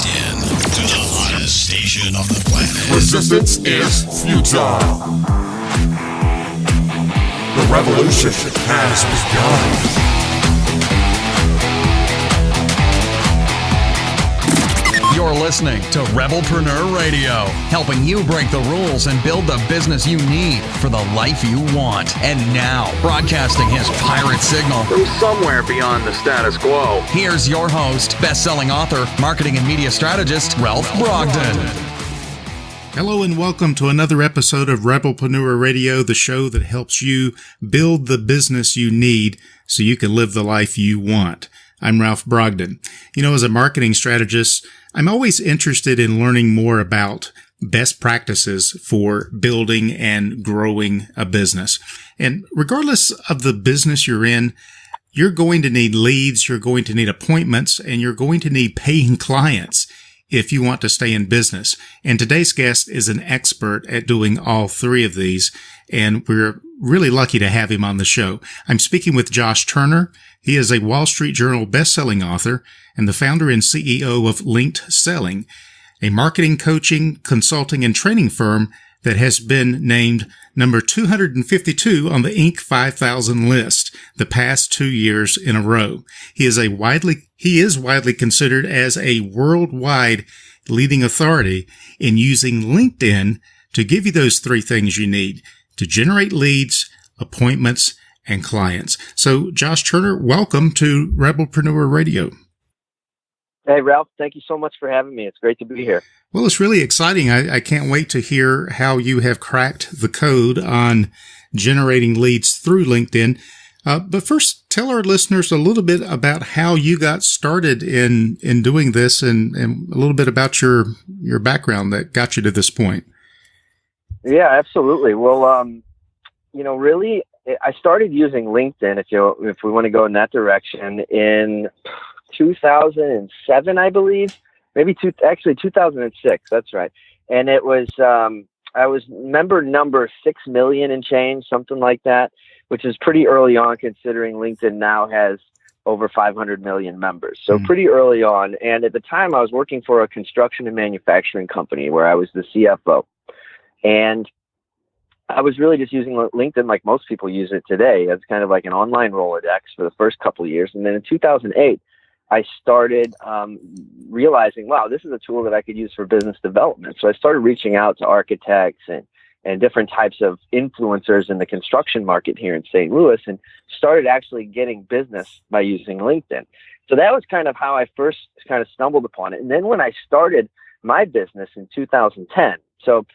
in to the hottest station on the planet. Resistance is futile. The revolution has begun. You're listening to Rebelpreneur Radio, helping you break the rules and build the business you need for the life you want. And now, broadcasting his pirate signal from somewhere beyond the status quo, here's your host, best-selling author, marketing and media strategist, Ralph Brogden. Hello and welcome to another episode of Rebelpreneur Radio, the show that helps you build the business you need so you can live the life you want. I'm Ralph Brogden. You know, as a marketing strategist, I'm always interested in learning more about best practices for building and growing a business. And regardless of the business you're in, you're going to need leads, you're going to need appointments, and you're going to need paying clients if you want to stay in business. And today's guest is an expert at doing all three of these, and we're really lucky to have him on the show. I'm speaking with Josh Turner. He is a Wall Street Journal best-selling author and the founder and CEO of Linked Selling, a marketing, coaching, consulting, and training firm that has been named number 252 on the Inc. 5000 list the past 2 years in a row. He is widely considered as a worldwide leading authority in using LinkedIn to give you those three things you need to generate leads, appointments, and clients. So, Josh Turner, welcome to Rebelpreneur Radio. Hey, Ralph. Thank you so much for having me. It's great to be here. Well, it's really exciting. I can't wait to hear how you have cracked the code on generating leads through LinkedIn. But first, tell our listeners a little bit about how you got started in doing this and a little bit about your background that got you to this point. Yeah, absolutely. Well, really, I started using LinkedIn, if we want to go in that direction, in 2007, I believe, maybe 2006. That's right. And it was, I was member number 6 million and change, something like that, which is pretty early on considering LinkedIn now has over 500 million members. So pretty early on. And at the time I was working for a construction and manufacturing company where I was the CFO. And I was really just using LinkedIn like most people use it today. It's kind of like an online Rolodex for the first couple of years. And then in 2008, I started realizing, wow, this is a tool that I could use for business development. So I started reaching out to architects and different types of influencers in the construction market here in St. Louis and started actually getting business by using LinkedIn. So that was kind of how I first kind of stumbled upon it. And then when I started my business in 2010, so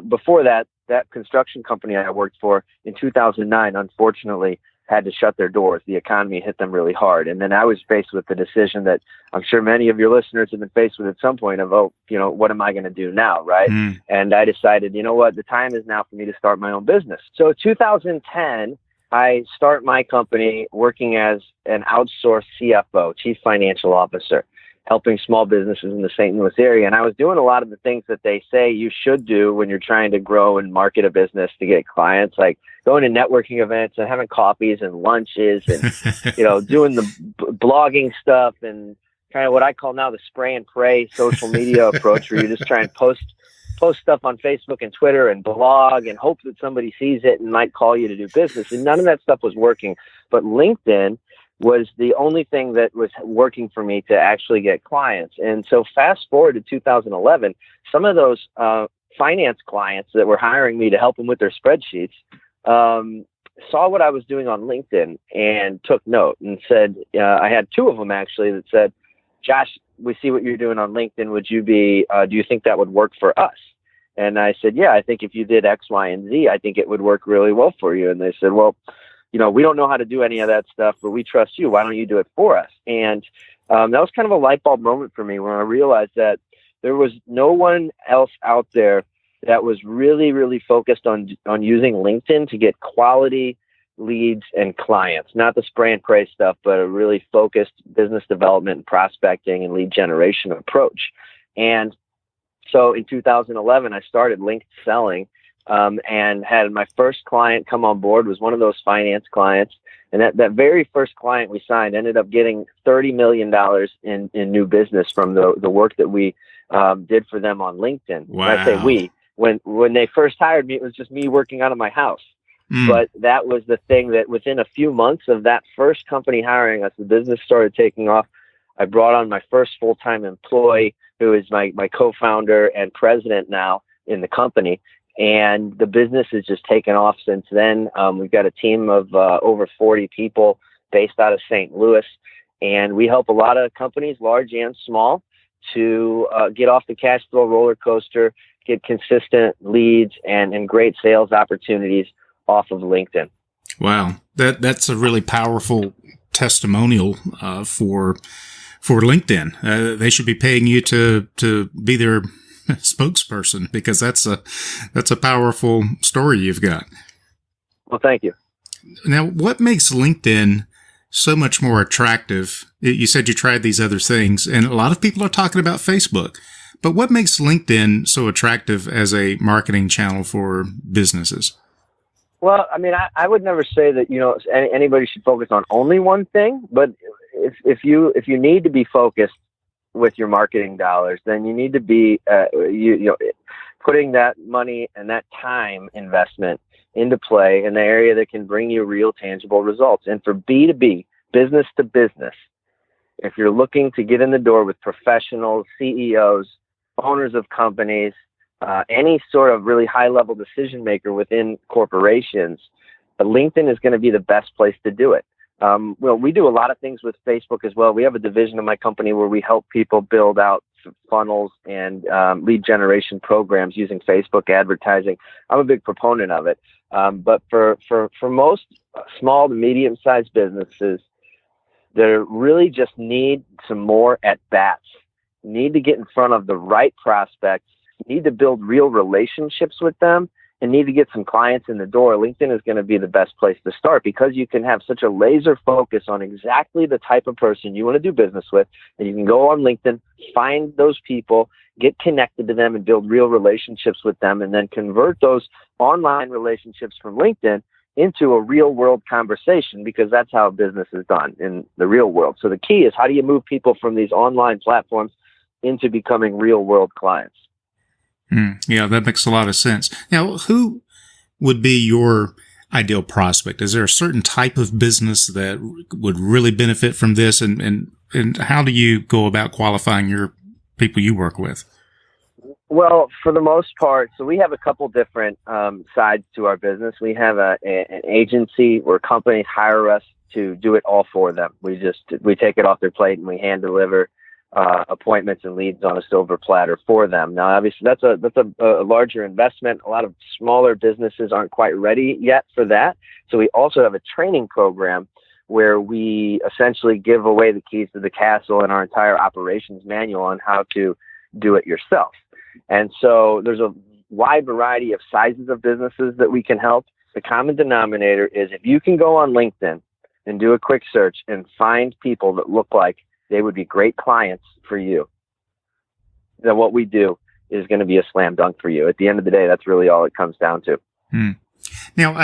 before that construction company I worked for in 2009, unfortunately, had to shut their doors. The economy hit them really hard. And then I was faced with the decision that I'm sure many of your listeners have been faced with at some point of, what am I going to do now, right? And I decided, you know what, the time is now for me to start my own business. So 2010, I start my company working as an outsourced CFO, Chief Financial Officer, helping small businesses in the St. Louis area. And I was doing a lot of the things that they say you should do when you're trying to grow and market a business to get clients, like going to networking events and having coffees and lunches and, doing the blogging stuff and kind of what I call now the spray and pray social media approach, where you just try and post stuff on Facebook and Twitter and blog and hope that somebody sees it and might call you to do business. And none of that stuff was working. But LinkedIn was the only thing that was working for me to actually get clients. And so fast forward to 2011, some of those finance clients that were hiring me to help them with their spreadsheets saw what I was doing on LinkedIn and took note and said, I had two of them actually that said, Josh, we see what you're doing on LinkedIn. Would you do you think that would work for us? And I said, yeah, I think if you did X, Y, and Z, I think it would work really well for you. And they said, well, we don't know how to do any of that stuff, but we trust you. Why don't you do it for us? And that was kind of a light bulb moment for me when I realized that there was no one else out there that was really, really focused on using LinkedIn to get quality leads and clients, not the spray and pray stuff, but a really focused business development and prospecting and lead generation approach. And so in 2011, I started Linked Selling, and had my first client come on board, was one of those finance clients. And that very first client we signed ended up getting $30 million in new business from the work that we did for them on LinkedIn. Wow. When I say we, when they first hired me, it was just me working out of my house. But that was the thing that within a few months of that first company hiring us, the business started taking off. I brought on my first full-time employee, who is my co-founder and president now in the company. And the business has just taken off since then. We've got a team of over 40 people based out of St. Louis. And we help a lot of companies, large and small, to get off the cash flow roller coaster, get consistent leads and great sales opportunities off of LinkedIn. Wow. That's a really powerful testimonial for LinkedIn. They should be paying you to be their spokesperson, because that's a powerful story you've got. Well, thank you. Now, what makes LinkedIn so much more attractive? You said you tried these other things, and a lot of people are talking about Facebook, but what makes LinkedIn so attractive as a marketing channel for businesses? Well, I mean, I would never say that, anybody should focus on only one thing, but if you need to be focused with your marketing dollars, then you need to be putting that money and that time investment into play in the area that can bring you real tangible results. And for B2B, business to business, if you're looking to get in the door with professionals, CEOs, owners of companies, any sort of really high level decision maker within corporations, LinkedIn is going to be the best place to do it. Well, we do a lot of things with Facebook as well. We have a division of my company where we help people build out funnels and lead generation programs using Facebook advertising. I'm a big proponent of it. But for most small to medium sized businesses, they really just need some more at bats, need to get in front of the right prospects, need to build real relationships with them, and need to get some clients in the door. LinkedIn is going to be the best place to start, because you can have such a laser focus on exactly the type of person you want to do business with. And you can go on LinkedIn, find those people, get connected to them, and build real relationships with them, and then convert those online relationships from LinkedIn into a real world conversation, because that's how business is done in the real world. So the key is, how do you move people from these online platforms into becoming real world clients? Yeah, that makes a lot of sense. Now, who would be your ideal prospect? Is there a certain type of business that would really benefit from this? And how do you go about qualifying your people you work with? Well, for the most part, so we have a couple different sides to our business. We have an agency where companies hire us to do it all for them. We take it off their plate and we hand deliver appointments and leads on a silver platter for them. Now, obviously, that's a larger investment. A lot of smaller businesses aren't quite ready yet for that. So we also have a training program where we essentially give away the keys to the castle and our entire operations manual on how to do it yourself. And so there's a wide variety of sizes of businesses that we can help. The common denominator is, if you can go on LinkedIn and do a quick search and find people that look like they would be great clients for you, then what we do is going to be a slam dunk for you. At the end of the day, that's really all it comes down to. Now,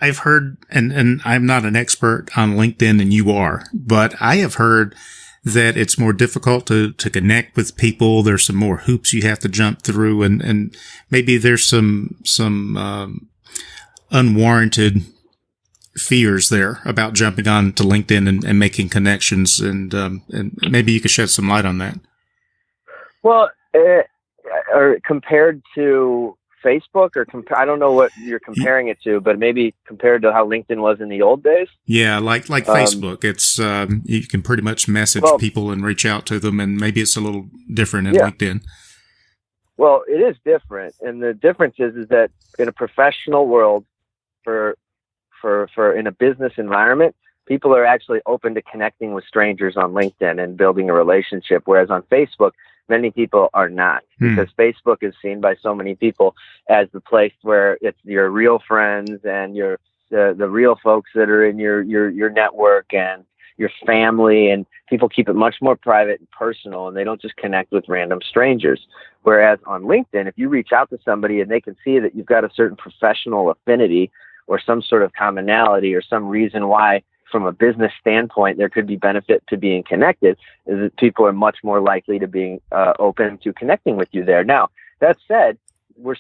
I've heard, and I'm not an expert on LinkedIn, and you are, but I have heard that it's more difficult to connect with people. There's some more hoops you have to jump through, and maybe there's some unwarranted fears there about jumping on to LinkedIn and making connections, and maybe you could shed some light on that. Well, or compared to Facebook, or I don't know what you're comparing it to, but maybe compared to how LinkedIn was in the old days. Yeah, like Facebook, it's you can pretty much message people and reach out to them, and maybe it's a little different in LinkedIn. Well, it is different, and the difference is that in a professional world, for in a business environment, people are actually open to connecting with strangers on LinkedIn and building a relationship, whereas on Facebook, many people are not, because Facebook is seen by so many people as the place where it's your real friends and the real folks that are in your network, and your family, and people keep it much more private and personal, and they don't just connect with random strangers. Whereas on LinkedIn, if you reach out to somebody and they can see that you've got a certain professional affinity or some sort of commonality or some reason why, from a business standpoint, there could be benefit to being connected, is that people are much more likely to being open to connecting with you there. Now, that said, we're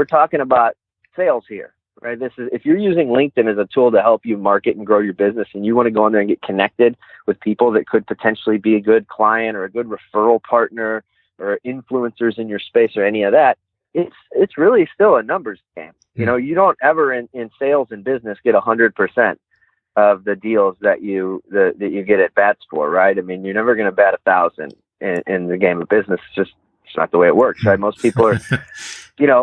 talking about sales here, right? If you're using LinkedIn as a tool to help you market and grow your business, and you want to go in there and get connected with people that could potentially be a good client or a good referral partner or influencers in your space or any of that, it's really still a numbers game. You know, you don't ever in sales and business get 100% of the deals that you get at bats for, right? I mean, you're never going to bat 1,000 in the game of business. It's not the way it works, right? Most people are,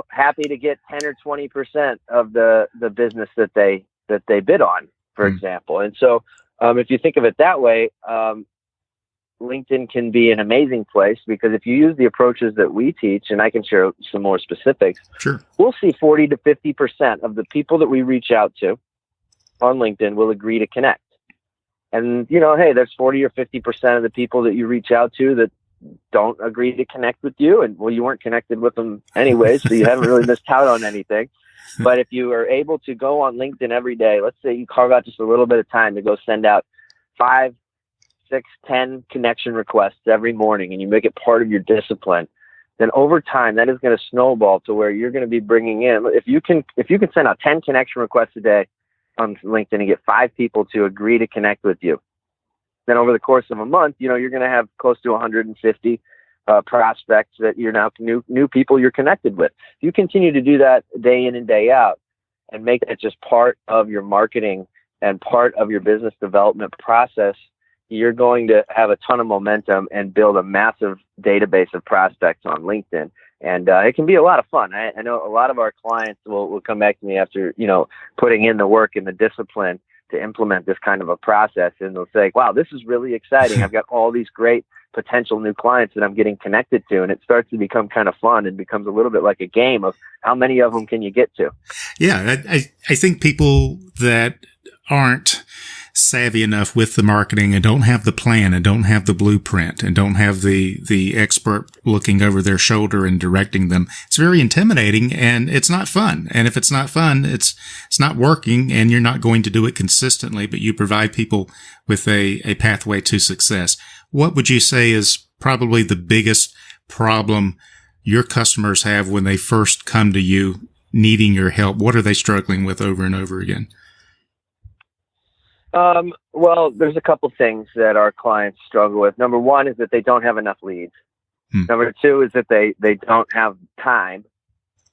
happy to get 10 or 20% of the business that they bid on, for example. And so, if you think of it that way, LinkedIn can be an amazing place, because if you use the approaches that we teach, and I can share some more specifics, sure, we'll see 40 to 50% of the people that we reach out to on LinkedIn will agree to connect. And, hey, there's 40 or 50% of the people that you reach out to that don't agree to connect with you. And, well, you weren't connected with them anyway, so you haven't really missed out on anything. But if you are able to go on LinkedIn every day, let's say you carve out just a little bit of time to go send out 5, 6, 10 connection requests every morning, and you make it part of your discipline, then over time that is going to snowball to where you're going to be bringing in, if you can send out 10 connection requests a day on LinkedIn and get 5 people to agree to connect with you, then over the course of a month, you're going to have close to 150 prospects that you're now new people you're connected with. If you continue to do that day in and day out and make it just part of your marketing and part of your business development process, you're going to have a ton of momentum and build a massive database of prospects on LinkedIn. And it can be a lot of fun. I know a lot of our clients will come back to me after, putting in the work and the discipline to implement this kind of a process. And they'll say, wow, this is really exciting. I've got all these great potential new clients that I'm getting connected to. And it starts to become kind of fun and becomes a little bit like a game of how many of them can you get to? Yeah, I think people that aren't savvy enough with the marketing and don't have the plan and don't have the blueprint and don't have the expert looking over their shoulder and directing them, it's very intimidating and it's not fun. And if it's not fun, it's not working, and you're not going to do it consistently, but you provide people with a pathway to success. What would you say is probably the biggest problem your customers have when they first come to you needing your help? What are they struggling with over and over again? Well, there's a couple things that our clients struggle with. Number one is that they don't have enough leads. Number two is that they don't have time.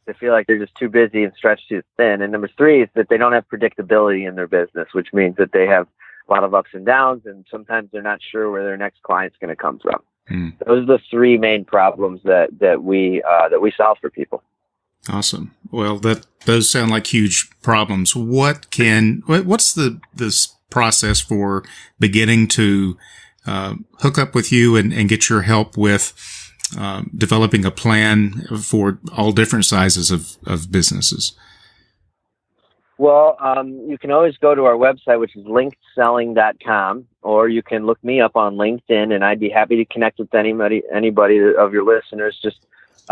They feel like they're just too busy and stretched too thin. And number three is that they don't have predictability in their business, which means that they have a lot of ups and downs, and sometimes they're not sure where their next client's going to come from. Those are the three main problems that we solve for people. Awesome. Well, those sound like huge problems. What's this process for beginning to hook up with you and get your help with developing a plan for all different sizes of businesses? Well, you can always go to our website, which is linkedselling.com, or you can look me up on LinkedIn, and I'd be happy to connect with anybody of your listeners. Just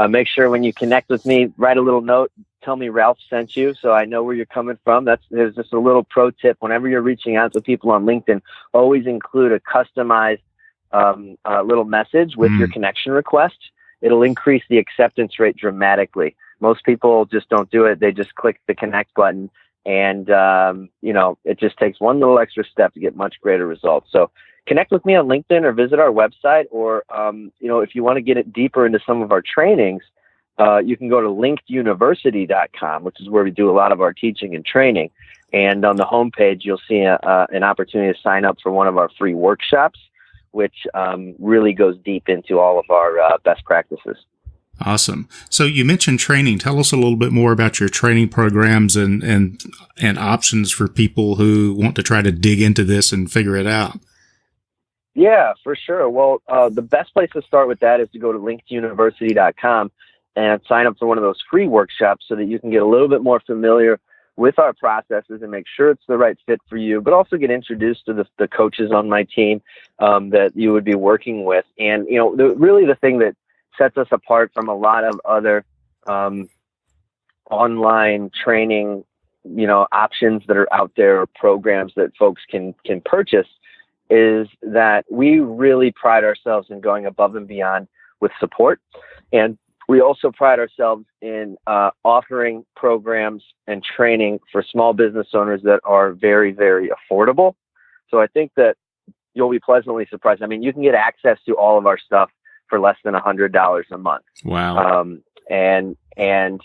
make sure when you connect with me, write a little note, tell me Ralph sent you, so I know where you're coming from. There's just a little pro tip. Whenever you're reaching out to people on LinkedIn, always include a customized little message with your connection request. It'll increase the acceptance rate dramatically. Most people just don't do it. They just click the connect button, and it just takes one little extra step to get much greater results. So connect with me on LinkedIn or visit our website, or if you want to get it deeper into some of our trainings, you can go to linkeduniversity.com, which is where we do a lot of our teaching and training. And on the homepage, you'll see an opportunity to sign up for one of our free workshops, which really goes deep into all of our best practices. Awesome. So you mentioned training. Tell us a little bit more about your training programs and options for people who want to try to dig into this and figure it out. Yeah, for sure. Well, the best place to start with that is to go to linkeduniversity.com and sign up for one of those free workshops so that you can get a little bit more familiar with our processes and make sure it's the right fit for you, but also get introduced to the coaches on my team that you would be working with. And, really the thing that sets us apart from a lot of other online training, options that are out there, or programs that folks can purchase, is that we really pride ourselves in going above and beyond with support. And we also pride ourselves in offering programs and training for small business owners that are very, very affordable. So I think that you'll be pleasantly surprised. I mean, you can get access to all of our stuff for less than $100 a month. Wow. And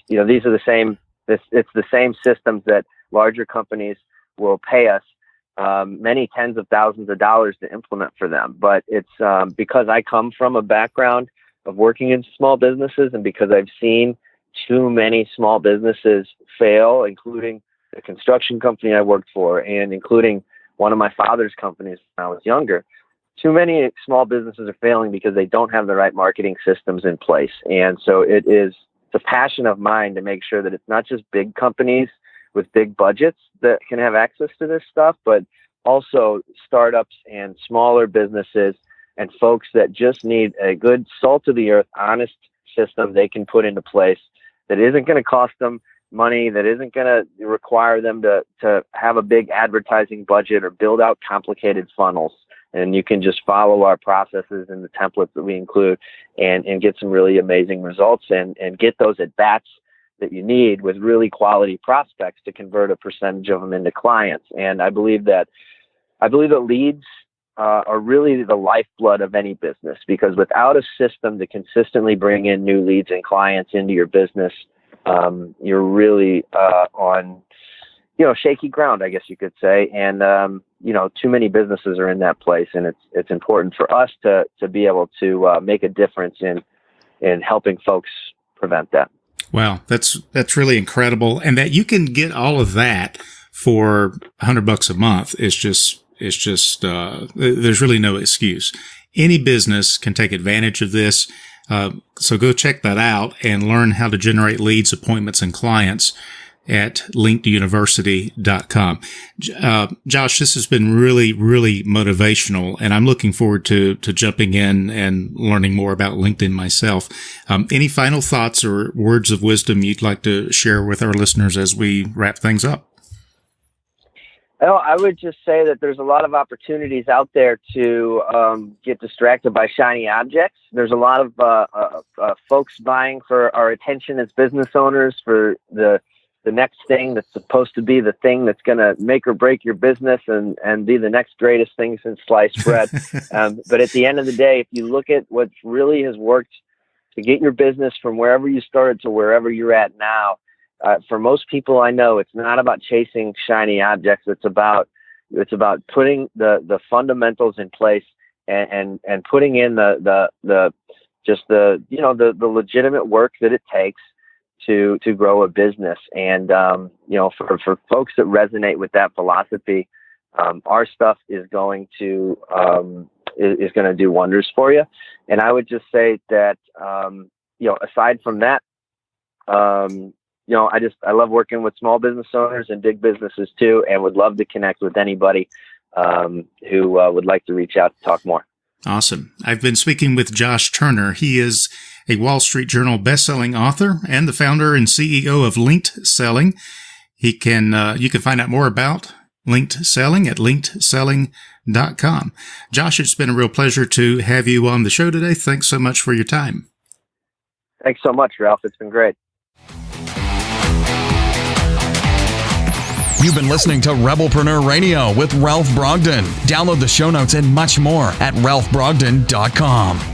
these are the same. It's the same systems that larger companies will pay us many tens of thousands of dollars to implement for them. But it's because I come from a background of working in small businesses, and because I've seen too many small businesses fail, including the construction company I worked for, and including one of my father's companies when I was younger. Too many small businesses are failing because they don't have the right marketing systems in place. And so it's a passion of mine to make sure that it's not just big companies with big budgets that can have access to this stuff, but also startups and smaller businesses and folks that just need a good salt of the earth, honest system they can put into place that isn't going to cost them money, that isn't going to require them to have a big advertising budget or build out complicated funnels. And you can just follow our processes and the templates that we include and get some really amazing results and get those at bats that you need with really quality prospects to convert a percentage of them into clients. And I believe that leads are really the lifeblood of any business, because without a system to consistently bring in new leads and clients into your business, you're really on shaky ground, I guess you could say. And too many businesses are in that place, and it's important for us to be able to make a difference in helping folks prevent that. Wow, that's really incredible, and that you can get all of that for $100 a month is just there's really no excuse. Any business can take advantage of this. So go check that out and learn how to generate leads, appointments, and clients at linkeduniversity.com. Josh, this has been really, really motivational, and I'm looking forward to jumping in and learning more about LinkedIn myself. Any final thoughts or words of wisdom you'd like to share with our listeners as we wrap things up? Well, I would just say that there's a lot of opportunities out there to get distracted by shiny objects. There's a lot of folks vying for our attention as business owners for the next thing that's supposed to be the thing that's going to make or break your business and be the next greatest thing since sliced bread. But at the end of the day, if you look at what really has worked to get your business from wherever you started to wherever you're at now, for most people I know, it's not about chasing shiny objects. It's about putting the fundamentals in place and putting in the legitimate work that it takes to grow a business. And for folks that resonate with that philosophy, our stuff is going to do wonders for you. And I would just say that aside from that, I love working with small business owners and big businesses too, and would love to connect with anybody who would like to reach out to talk more. Awesome. I've been speaking with Josh Turner. He is a Wall Street Journal bestselling author and the founder and CEO of Linked Selling. You can find out more about Linked Selling at linkedselling.com. Josh, it's been a real pleasure to have you on the show today. Thanks so much for your time. Thanks so much, Ralph. It's been great. You've been listening to Rebelpreneur Radio with Ralph Brogden. Download the show notes and much more at ralphbrogden.com.